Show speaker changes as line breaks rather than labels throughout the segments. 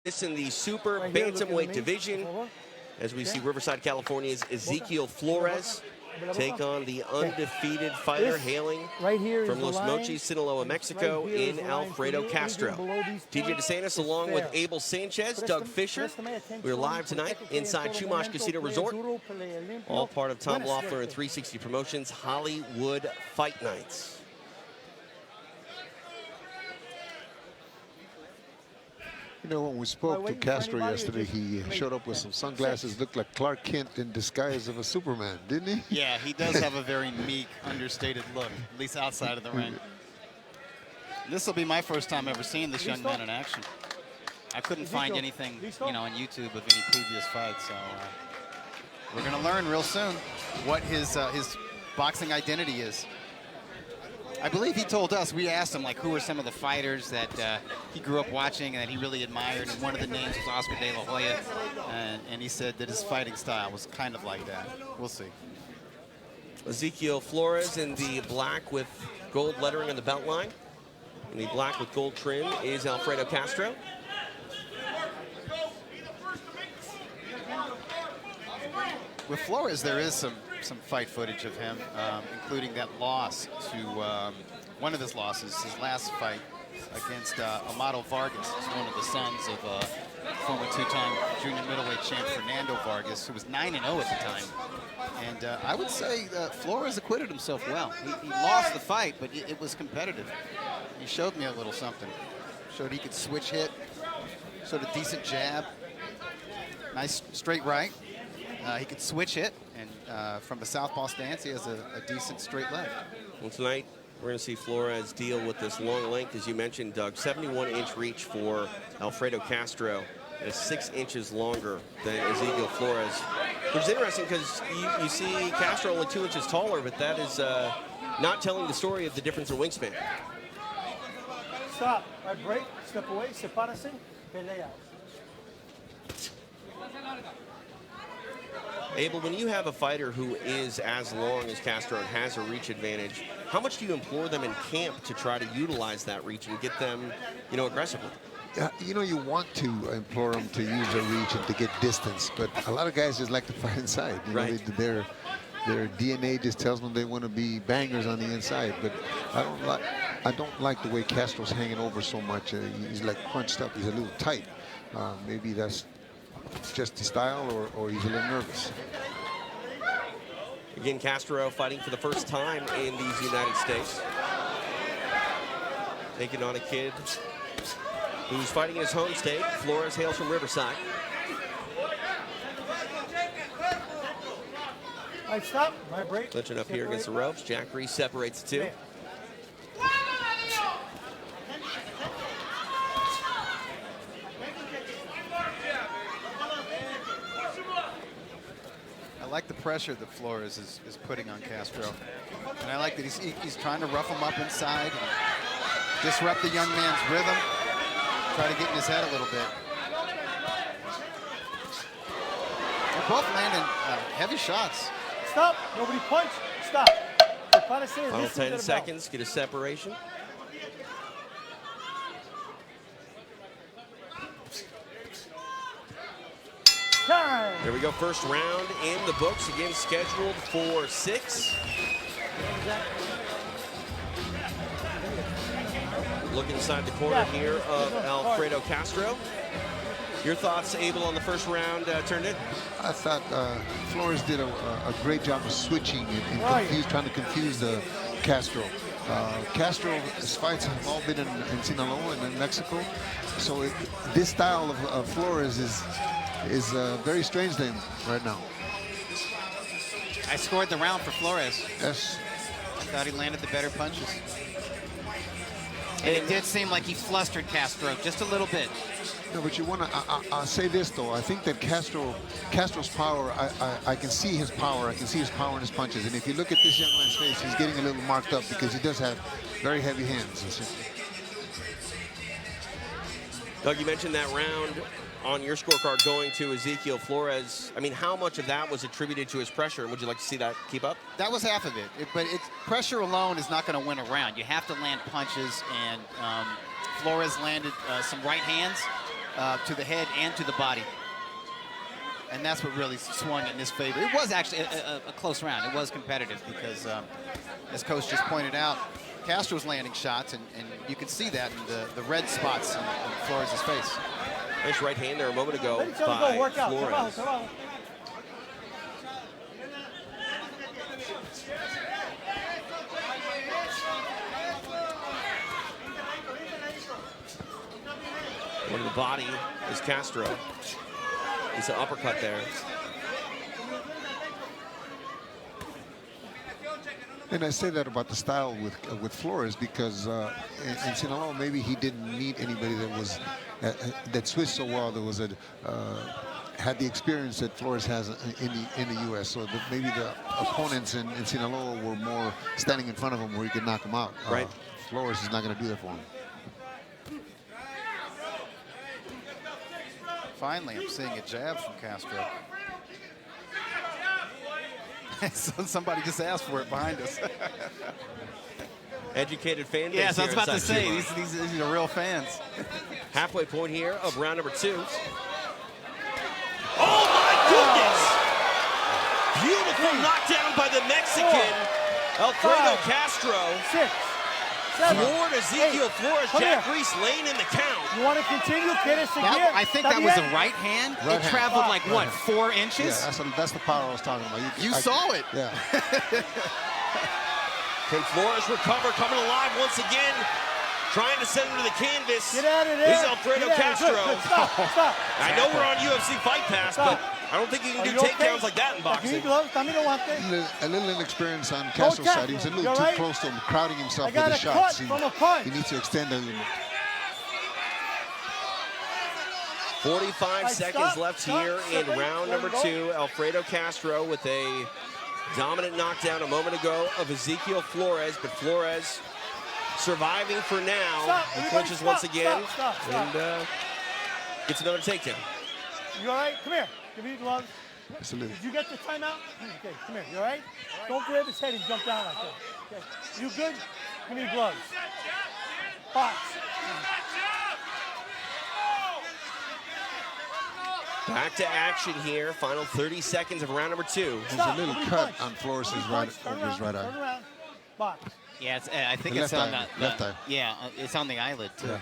This in the super bantamweight division, as we see Riverside, California's Ezequiel Flores take on the undefeated fighter hailing from Los Mochis, Sinaloa, Mexico, in Alfredo Castro. DJ DeSantis along with Abel Sanchez, Doug Fisher. We're live tonight inside Chumash Casino Resort, all part of Tom Loeffler and 360 Promotions Hollywood Fight Nights.
You know, when we spoke to Castro yesterday, he showed up with some sunglasses, looked like Clark Kent in disguise of a Superman, didn't he?
Yeah, he does have a very meek, understated look, at least outside of the ring. This will be my first time ever seeing this young man in action. I couldn't find anything, you know, on YouTube of any previous fights, so we're going to learn real soon what his boxing identity is. I believe he told us, we asked him, like, who are some of the fighters that he grew up watching and that he really admired, and one of the names was Oscar De La Hoya, and he said that his fighting style was kind of like that. We'll see.
Ezequiel Flores in the black with gold lettering on the belt line. In the black with gold trim is Alfredo Castro.
With Flores, there is some fight footage of him, including that loss to one of his losses, his last fight against Amado Vargas, one of the sons of former two-time junior middleweight champ Fernando Vargas, who was 9-0 at the time. And I would say Flores acquitted himself well. He lost the fight, but it was competitive. He showed me a little something. Showed he could switch hit, showed a decent jab, nice straight right. He could switch hit, and from the southpaw stance, he has a decent straight left.
Well, tonight, we're going to see Flores deal with this long length, as you mentioned, Doug. 71-inch reach for Alfredo Castro. Is 6 inches longer than Ezequiel Flores. Which is interesting because you see Castro only 2 inches taller, but that is not telling the story of the difference in wingspan.
Stop. I break. Step away. Sepárase. Pelea.
Abel, when you have a fighter who is as long as Castro and has a reach advantage, how much do you implore them in camp to try to utilize that reach and get them, you know, aggressively?
You know, you want to implore them to use their reach and to get distance, but a lot of guys just like to fight inside. You know, their DNA just tells them they want to be bangers on the inside. But I don't like the way Castro's hanging over so much. He's like crunched up. He's a little tight. Maybe that's just the style, or he's a little nervous.
Again, Castro fighting for the first time in these United States. Taking on a kid who's fighting in his home state. Flores hails from Riverside.
I stop. My break.
Clinching up here against the ropes. Jack Reese separates the two.
I like the pressure that Flores is putting on Castro. And I like that he's trying to rough him up inside, and disrupt the young man's rhythm, try to get in his head a little bit. They're both landing heavy shots.
Stop. Nobody punch. Stop.
Final 10 seconds. Get a separation.
Time.
There we go. First round in the books. Again, scheduled for 6. Look inside the corner here of Alfredo Castro. Your thoughts, Abel, on the first round turned in?
I thought Flores did a great job of switching and trying to confuse the Castro. Castro's fights have all been in Sinaloa and in Mexico, so this style of Flores is very strange to him right now.
I scored the round for Flores.
Yes.
I thought he landed the better punches. And it did seem like he flustered Castro just a little bit.
No, but you want to, I'll say this though, I think that Castro's power, I can see his power, I can see his power in his punches. And if you look at this young man's face, he's getting a little marked up because he does have very heavy hands.
Doug, you mentioned that round on your scorecard going to Ezequiel Flores. I mean, how much of that was attributed to his pressure, and would you like to see that keep up?
That was half of it, but pressure alone is not going to win a round. You have to land punches, and Flores landed some right hands to the head and to the body. And that's what really swung in his favor. It was actually a close round. It was competitive because, as Coach just pointed out, Castro's landing shots, and you could see that in the red spots in Flores' face.
Nice right hand there a moment ago
Let each other
by
go work out.
Flores.
Come on.
One to the body is Castro. He's an uppercut there.
And I say that about the style with Flores because in Sinaloa maybe he didn't meet anybody that was that switched so well. That was had the experience that Flores has in the U.S. So maybe the opponents in Sinaloa were more standing in front of him where he could knock him out.
Right.
Flores is not going to do that for him.
Finally, I'm seeing a jab from Castro. So somebody just asked for it behind us.
Educated fan base.
Yes, I was
here
about to
inside
say,
Chumash.
these are real fans.
Halfway point here of round number 2. Oh my goodness! Beautiful knockdown by the Mexican, Alfredo Castro.
6, 7,
Floored Ezequiel
8.
Flores,
Come
Jack
here.
Reese laying in the count.
You want to continue? ¿Quieres seguir?
I think that was a right hand.
Right
It
hand.
traveled like, what, 4
Yeah,
inches?
that's the power I was talking about.
You saw it.
Yeah.
Can Flores recover, coming alive once again, trying to send him to the canvas.
Get out of there.
This is Alfredo
Get out of there.
Castro.
Good. Stop.
I know we're on UFC Fight Pass,
Stop.
but I don't think you can
Are
do
you
takedowns
okay?
like that in
You
boxing.
need gloves. También aguante.
A little inexperience on Castro's side. He was a little
You
too
right?
close to him, crowding himself
I
with
got
the
a
shots.
cut from a punch.
He needs to extend a little bit.
45 seconds left here in
Stop.
round number 2. Alfredo Castro with a dominant knockdown a moment ago of Ezequiel Flores, but Flores surviving for now.
Stop.
He
Everybody
clinches once
stop.
again
Stop.
and gets another takedown.
You all right? Come here. Give me the gloves.
Just a little.
Did you get the timeout? Okay, come here. You all right? Don't grab his head and jump down like that. Okay. You good? Give me the gloves. Box.
Back to action here. Final 30 seconds of round number 2.
There's a little cut on Flores' right, over his right
Turn
eye.
around. Box.
Yeah, I think
The
it's
left
on
eye,
the
left eye.
Yeah, it's on the eyelid too.
Yeah.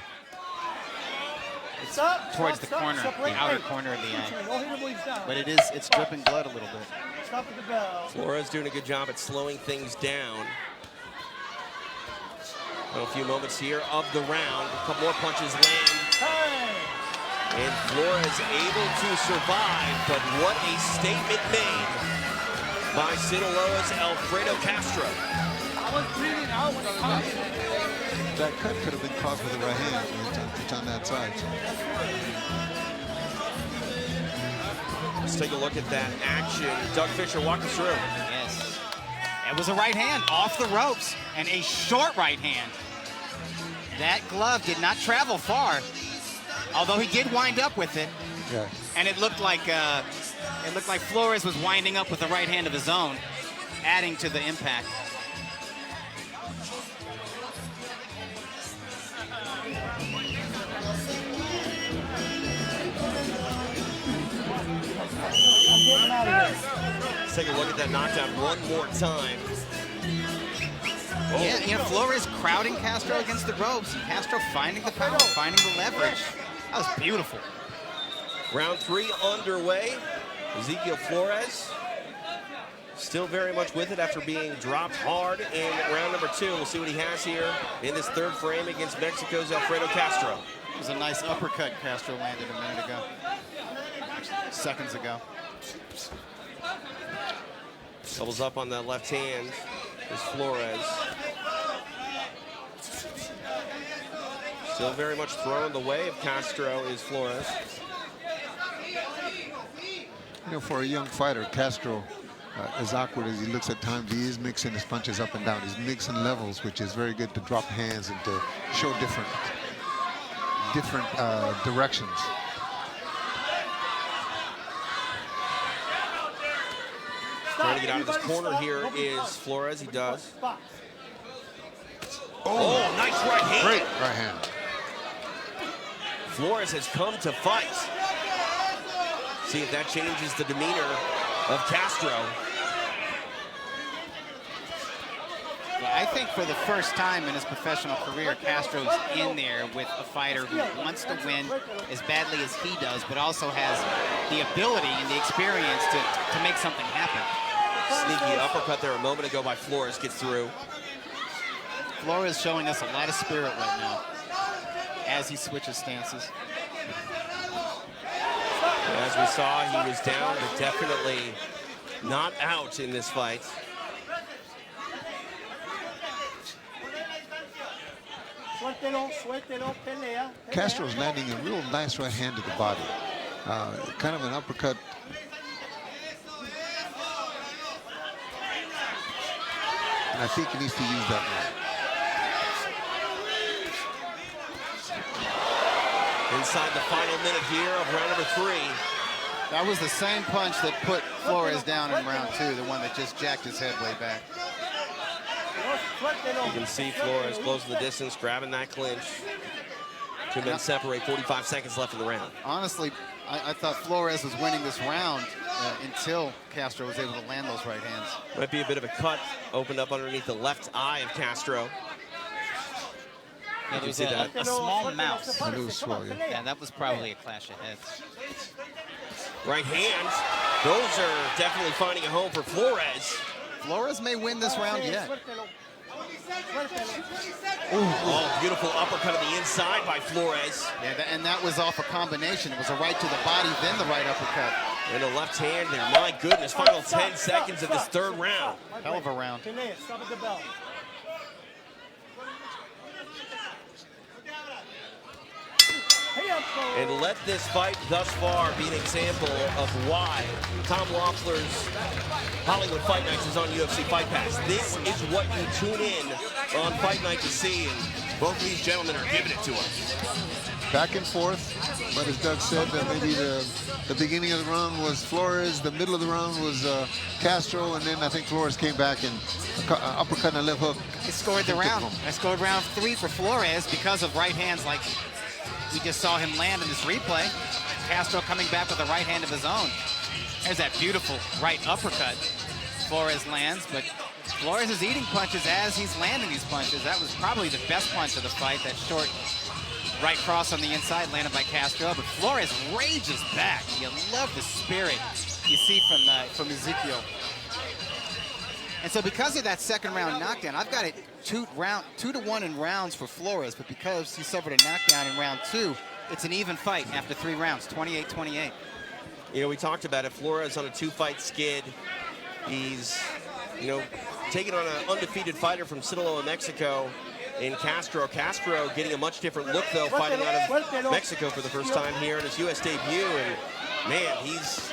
Stop.
Towards the corner,
Separate.
the outer
Hey,
corner of the eye.
Don't hit him when he's down.
But it's dripping blood a little bit.
Stop at the bell.
Flores doing a good job at slowing things down. A few moments here of the round. A couple more punches land.
Time.
And Flores able to survive, but what a statement made by Sinaloa's Alfredo Castro.
I was breathing out when it comes.
That cut could have been caused with the right hand. It's on that side.
Let's take a look at that action. Doug Fisher, walk us through.
Yes. It was a right hand off the ropes and a short right hand. That glove did not travel far, although he did wind up with it.
Yeah.
And it looked like Flores was winding up with a right hand of his own, adding to the impact.
I'm getting out of here.
Let's take a look at that knockdown one more time. Oh.
Yeah, Flores crowding Castro against the ropes, and Castro finding the power, finding the leverage. That was beautiful.
Round 3 underway. Ezequiel Flores still very much with it after being dropped hard in round number 2. We'll see what he has here in this third frame against Mexico's Alfredo Castro.
It was a nice uppercut Castro landed a minute ago. Seconds ago.
Doubles up on that left hand is Flores. Still very much throwing the way of Castro is Flores.
For a young fighter, Castro, as awkward as he looks at times, he is mixing his punches up and down. He's mixing levels, which is very good to drop hands and to show different directions.
Trying to get out of this corner here is Flores. He does. Oh, nice right hand.
Great right hand.
Flores has come to fight. See if that changes the demeanor of Castro.
Yeah, I think for the first time in his professional career, Castro's in there with a fighter who wants to win as badly as he does, but also has the ability and the experience to make something happen.
Sneaky uppercut there a moment ago by Flores gets through.
Flores showing us a lot of spirit right now as he switches stances.
As we saw, he was down, but definitely not out in this fight.
Castro's landing a real nice right hand to the body. Kind of an uppercut. And I think he needs to use that more.
Inside the final minute here of round number 3.
That was the same punch that put Flores down in round 2, the one that just jacked his head way back.
You can see Flores closing the distance, grabbing that clinch. Two men separate, 45 seconds left in the round.
Honestly, I thought Flores was winning this round until Castro was able to land those right hands.
Might be a bit of a cut opened up underneath the left eye of Castro.
Yeah, there was a small mouse.
Yeah,
that was probably a clash of heads.
Right hands. Those are definitely finding a home for Flores.
Flores may win this round yet.
Oh, beautiful uppercut on the inside by Flores.
Yeah, and that was off a combination. It was a right to the body, then the right uppercut.
And a left hand there. My goodness, final 10 seconds of this third round.
Hell of a round.
And let this fight thus far be an example of why Tom Loeffler's Hollywood Fight Nights is on UFC Fight Pass. This is what you tune in on Fight Night to see, and both of these gentlemen are giving it to us.
Back and forth, but as Doug said, maybe the beginning of the round was Flores, the middle of the round was Castro, and then I think Flores came back and uppercut and a left hook.
I scored the round. I scored round 3 for Flores because of right hands like we just saw him land in this replay. Castro coming back with a right hand of his own. There's that beautiful right uppercut Flores lands, but Flores is eating punches as he's landing these punches. That was probably the best punch of the fight, that short right cross on the inside landed by Castro, but Flores rages back. You love the spirit you see from Ezequiel. And so because of that second round knockdown, I've got it 2-1 in rounds for Flores, but because he suffered a knockdown in round 2, it's an even fight after 3 rounds, 28-28.
You know, we talked about it. Flores on a 2-fight skid. He's, taking on an undefeated fighter from Sinaloa, Mexico, in Castro. Castro getting a much different look, though, fighting out of Mexico for the first time here in his U.S. debut. And, man, he's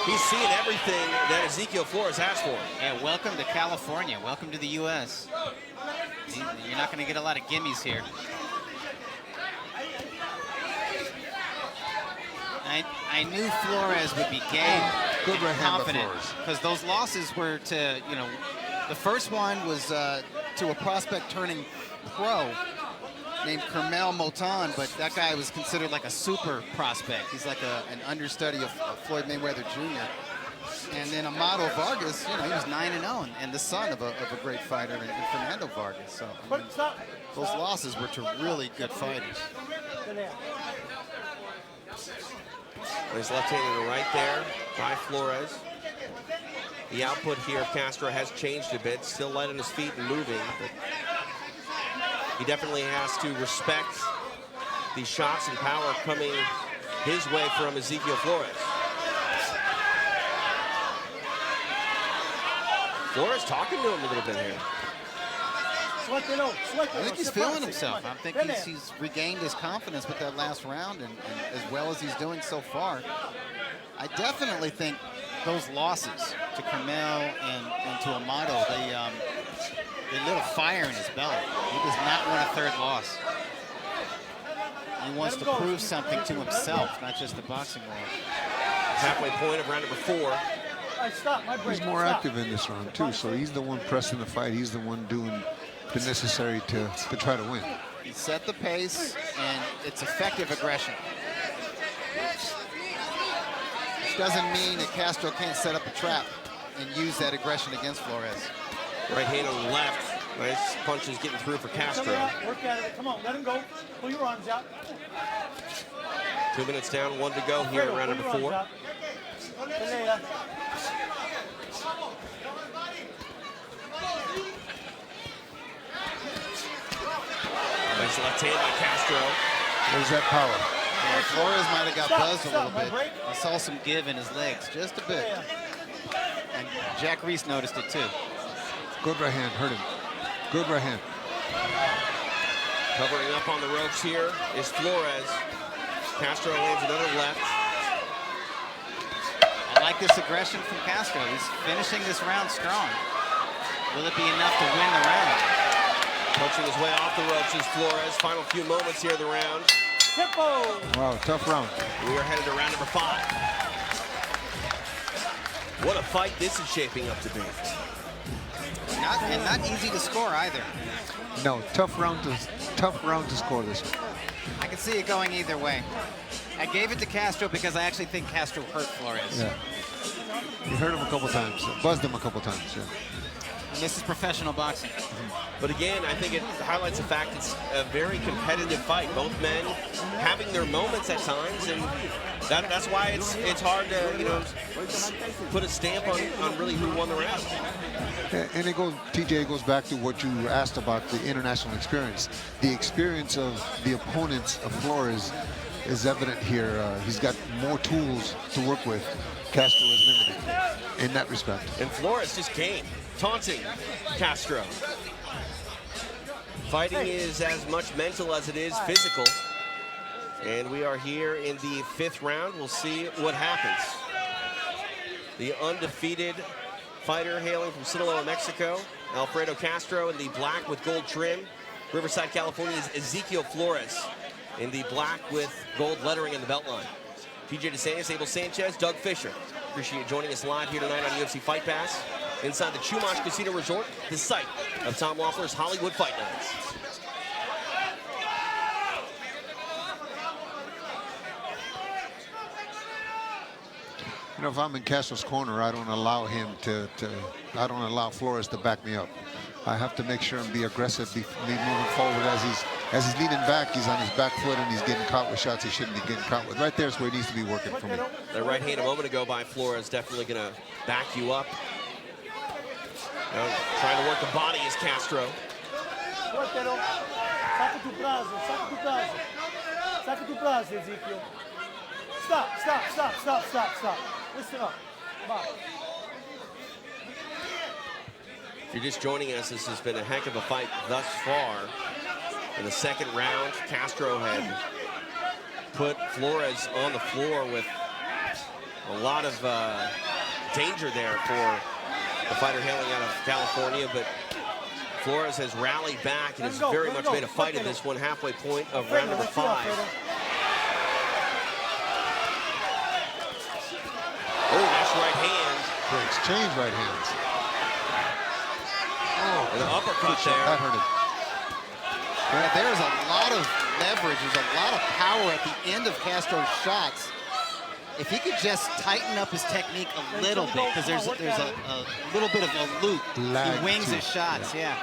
seeing everything that Ezequiel Flores has for him.
Yeah, welcome to California. Welcome to the U.S. You're not going to get a lot of gimmies here. I knew Flores would be game
Good right hand by
confident
Flores.
because those losses were to,
The first one was to a prospect turning pro named Kermel Moton, but that guy was considered like a super prospect. He's like an understudy of Floyd Mayweather Jr. And then Amado Vargas, he was 9-0 and the son of a great fighter in Fernando Vargas. So those losses were to really good fighters.
His left hand and right there by Flores. The output here of Castro has changed a bit, still light on his feet and moving, but he definitely has to respect the shots and power coming his way from Ezequiel Flores. Flores talking to him a little bit here.
I think he's feeling himself. I think he's regained his confidence with that last round, and as well as he's doing so far. I definitely think those losses to Kermel and to Amado, they lit a fire in his belly. He does not want a third loss. He wants to prove something to himself, not just the boxing world.
Halfway point of round number 4.
He's more active in this round, too, so he's the one pressing the fight. He's the one doing the necessary to try to win.
He set the pace, and it's effective aggression. Which doesn't mean that Castro can't set up a trap and use that aggression against Flores.
Right hand on the left. Nice punches getting through for Castro.
Work at it. Come on, let him go. Pull your arms out.
2 minutes down, 1 to go here in round number 4. Nice left hand by Castro.
There's that power.
Yeah, Flores might have got buzzed a little bit. I saw some give in his legs, just a bit. And Jack Reese noticed it too.
Good right hand, hurt him. Good right hand.
Covering up on the ropes here is Flores. Castro lands another left.
I like this aggression from Castro. He's finishing this round strong. Will it be enough to win the round?
Punching his way off the ropes is Flores. Final few moments here of the round.
Tempo.
Wow, tough round.
We are headed to round number 5. What a fight this is shaping up to be.
Not easy to score either.
No, tough round to score this one.
I can see it going either way. I gave it to Castro because I actually think Castro hurt Flores.
Yeah. He hurt him a couple times, buzzed him a couple times. Yeah.
And this is professional boxing.
But again, I think it highlights the fact it's a very competitive fight. Both men having their moments at times, and that's why it's hard to put a stamp on really who won the round.
And TJ, it goes back to what you asked about the international experience. The experience of the opponents of Flores is evident here. He's got more tools to work with. Castro is limited in that respect.
And Flores just came, taunting Castro. Fighting is as much mental as it is physical. And we are here in the 5th round. We'll see what happens. The undefeated fighter hailing from Sinaloa, Mexico, Alfredo Castro in the black with gold trim. Riverside, California is Ezequiel Flores in the black with gold lettering in the belt line. TJ DeSantis, Abel Sanchez, Doug Fisher. Appreciate you joining us live here tonight on UFC Fight Pass inside the Chumash Casino Resort, the site of Tom Loeffler's Hollywood Fight Nights.
You know, if I'm in Castro's corner, I don't allow him I don't allow Flores to back me up. I have to make sure and be aggressive, be moving forward as he's leaning back. He's on his back foot and he's getting caught with shots he shouldn't be getting caught with. Right there's where he needs to be working for me.
That right hand a moment ago by Flores definitely going to back you up. Now, trying to work the body is Castro.
Ezequiel. Stop. Listen up. Come on.
If you're just joining us, this has been a heck of a fight thus far. In the 2nd round, Castro had put Flores on the floor with a lot of danger there for the fighter hailing out of California, but Flores has rallied back and has very much made a fight of this one, halfway point of round number 5. Oh, nice right hand.
They exchange right hands.
Oh, an uppercut there.
That hurt him.
Yeah, there's a lot of leverage. There's a lot of power at the end of Castro's shots. If he could just tighten up his technique a little bit, because there's a little bit of a loop.
He wings his shots, yeah.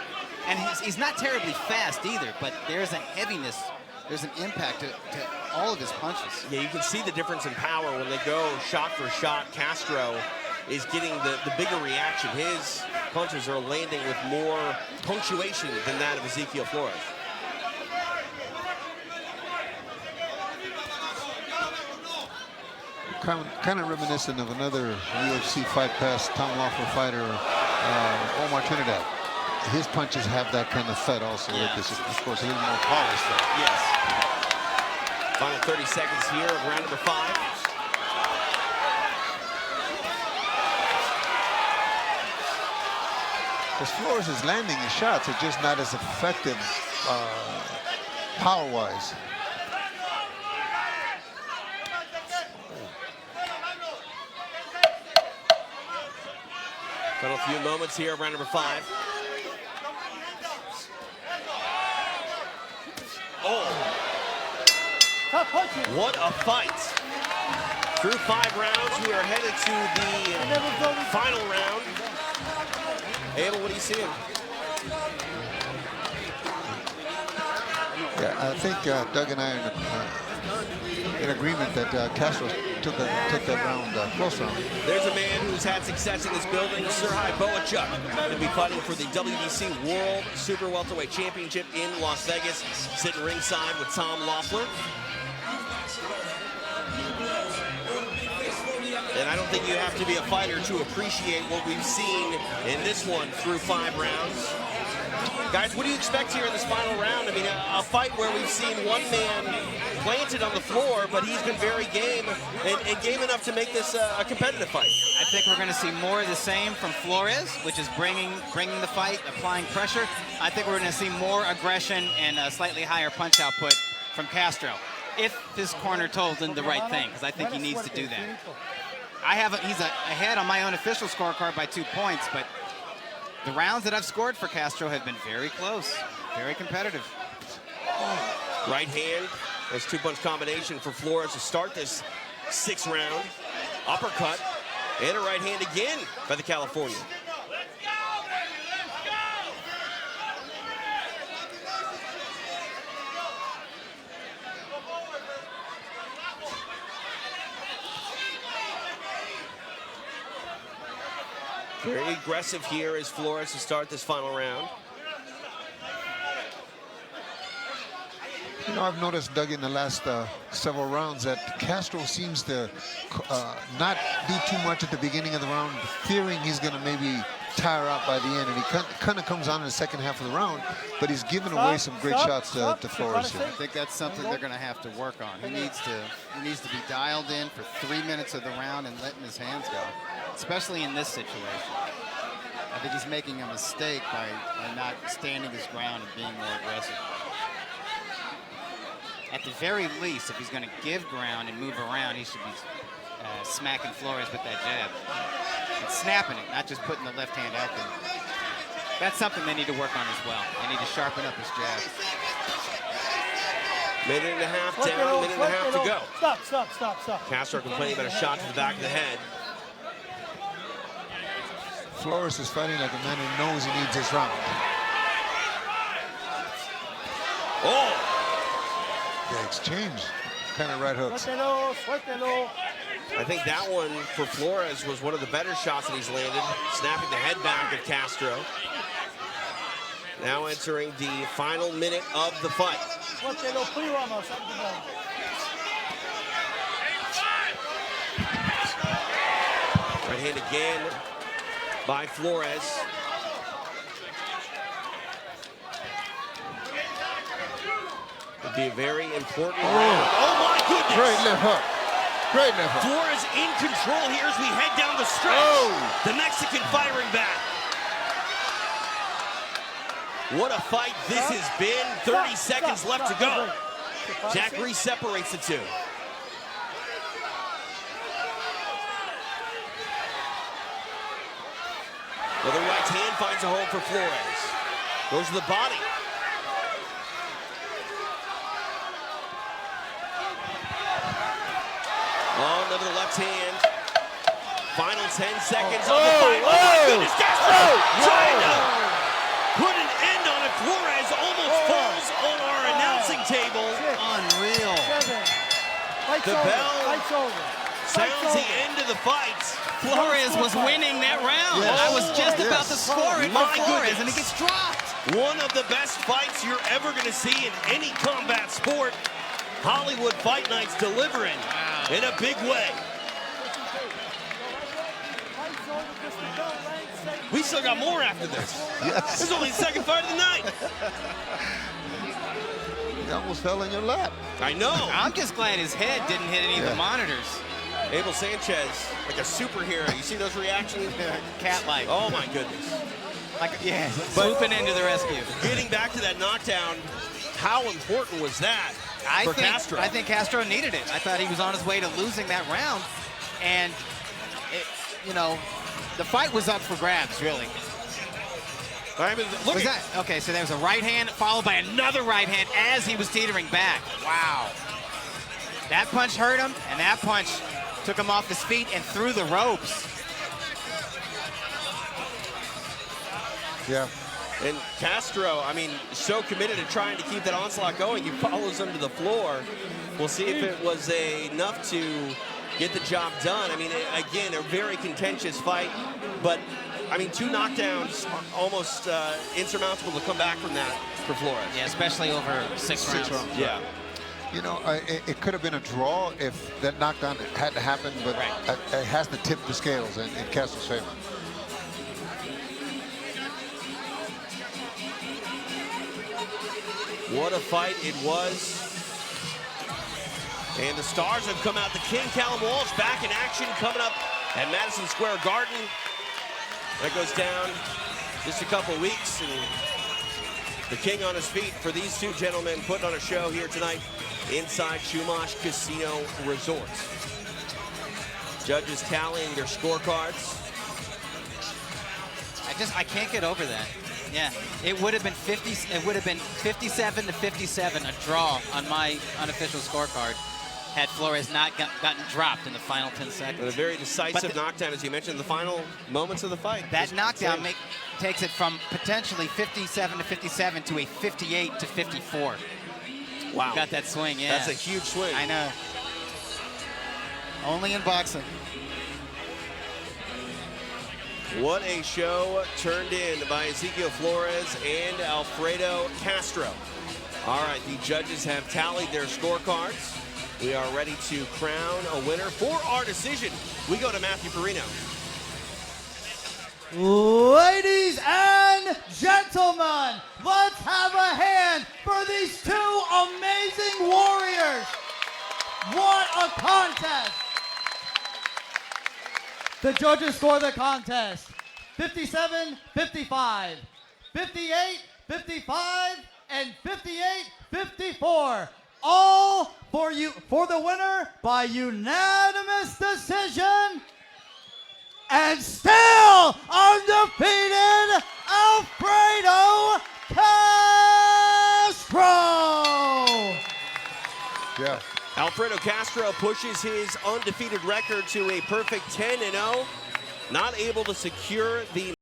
And he's not terribly fast either, but there's a heaviness. There's an impact to all of his punches.
Yeah, you can see the difference in power when they go shot for shot. Castro is getting the bigger reaction. His punches are landing with more punctuation than that of Ezequiel Flores.
Kind of reminiscent of another UFC Fight Pass Tom Loeffler fighter, Omar Trinidad. His punches have that kind of thud also.
Yeah.
This is, of course, a little more polished though.
Yes. Final 30 seconds here of round number 5.
Because Flores is landing his shots, are just not as effective power-wise.
Final few moments here of round number 5. Oh,
Stop punching.
what a fight. Through 5 rounds, we are headed to the final round. Abel, what are you seeing?
Yeah, I think Doug and I are in agreement that Castro took that round, close round.
There's a man who's had success in this building, Serhii Boachuk, going to be fighting for the WBC World Super Welterweight Championship in Las Vegas, sitting ringside with Tom Loeffler. And I don't think you have to be a fighter to appreciate what we've seen in this one through 5 rounds. Guys, what do you expect here in this final round? I mean, a fight where we've seen one man planted on the floor, but he's been very game and game enough to make this a competitive fight.
I think we're going to see more of the same from Flores, which is bringing the fight, applying pressure. I think we're going to see more aggression and a slightly higher punch output from Castro, if his corner told him the right thing, because I think he needs to do that. He's ahead on my own official scorecard by 2 points, but the rounds that I've scored for Castro have been very close, very competitive.
Right hand, there's 2-punch combination for Flores to start this 6th round. Uppercut and a right hand again by the Californian. Very aggressive here as Flores to start this final round.
You know, I've noticed, Doug, in the last several rounds that Castro seems to not do too much at the beginning of the round, fearing he's going to maybe tire out by the end. And he kind of comes on in the second half of the round, but he's given away some great shots to Flores here.
I think that's something they're going to have to work on. He needs to be dialed in for 3 minutes of the round and letting his hands go, especially in this situation. I think he's making a mistake by not standing his ground and being more aggressive.
At the very least, if he's going to give ground and move around, he should be smacking Flores with that jab. And snapping it, not just putting the left hand out there. That's something they need to work on as well. They need to sharpen up his jab.
Minute and a half down, minute and a half to go.
Stop.
Castro complaining about a shot to the back of the head.
Flores is fighting like a man who knows he needs this round.
Oh!
The exchange, kind of right hooks.
I think that one for Flores was one of the better shots that he's landed, snapping the head back of Castro. Now entering the final minute of the fight. Right hand again by Flores. Would be a very important round. Oh my goodness!
Great left hook. Great left hook.
Flores in control here as we head down the stretch. The Mexican firing back. What a fight this has been. 30 seconds left to go. Jack Reese separates the two. Well, the right hand finds a hole for Flores. Goes to the body. Oh, another left hand. Final 10 seconds of the fight. Oh my goodness, Castro trying to put an end on it. Flores almost falls on our announcing table.
Unreal.
The bell sounds the end of the fight.
Flores was winning that round.
Yes.
I was just about to score it for
My
Flores,
goodness.
and he gets dropped.
One of the best fights you're ever going to see in any combat sport. Hollywood Fight Nights delivering in a big way. We still got more after this.
Yes.
This is only the second fight of the night.
You almost fell in your lap.
I know.
I'm just glad his head didn't hit any of the monitors.
Abel Sanchez, like a superhero. You see those reactions?
Cat-like.
Oh my goodness.
Like, yeah, swooping into the rescue.
Getting back to that knockdown, how important was that for Castro?
I think Castro needed it. I thought he was on his way to losing that round. And, you know, the fight was up for grabs, really.
I mean, look
Was that? Okay, so there was a right hand followed by another right hand as he was teetering back. Wow. That punch hurt him, and that punch took him off his feet and through the ropes.
Yeah.
And Castro, I mean, so committed to trying to keep that onslaught going. He follows him to the floor. We'll see if it was enough to get the job done. I mean, again, a very contentious fight, but I mean, 2 knockdowns, almost insurmountable to come back from that for Flores.
Yeah, especially over 6 rounds.
Yeah.
You know, it could have been a draw if that knockdown hadn't happened, but it hasn't tipped the scales in Castro's favor.
What a fight it was. And the stars have come out. The King, Callum Walsh, back in action, coming up at Madison Square Garden. That goes down just a couple weeks, and the King on his feet for these 2 gentlemen putting on a show here tonight inside Chumash Casino Resort. Judges tallying their scorecards.
I can't get over that. Yeah, it would have been 57 to 57, a draw on my unofficial scorecard, had Flores not gotten dropped in the final 10 seconds.
And a very decisive knockdown, as you mentioned, in the final moments of the fight.
That knockdown takes it from potentially 57 to 57 to a 58 to 54.
Wow.
Got that swing, yeah.
That's a huge swing.
I know.
Only in boxing.
What a show turned in by Ezequiel Flores and Alfredo Castro. All right, the judges have tallied their scorecards. We are ready to crown a winner. For our decision, we go to Matthew Perino.
Ladies and gentlemen, let's have a hand for these 2 amazing warriors. What a contest. The judges score the contest 57-55, 58-55, and 58-54. All for the winner by unanimous decision. And still undefeated, Alfredo Castro.
Yeah.
Alfredo Castro pushes his undefeated record to a perfect 10-0. Not able to secure the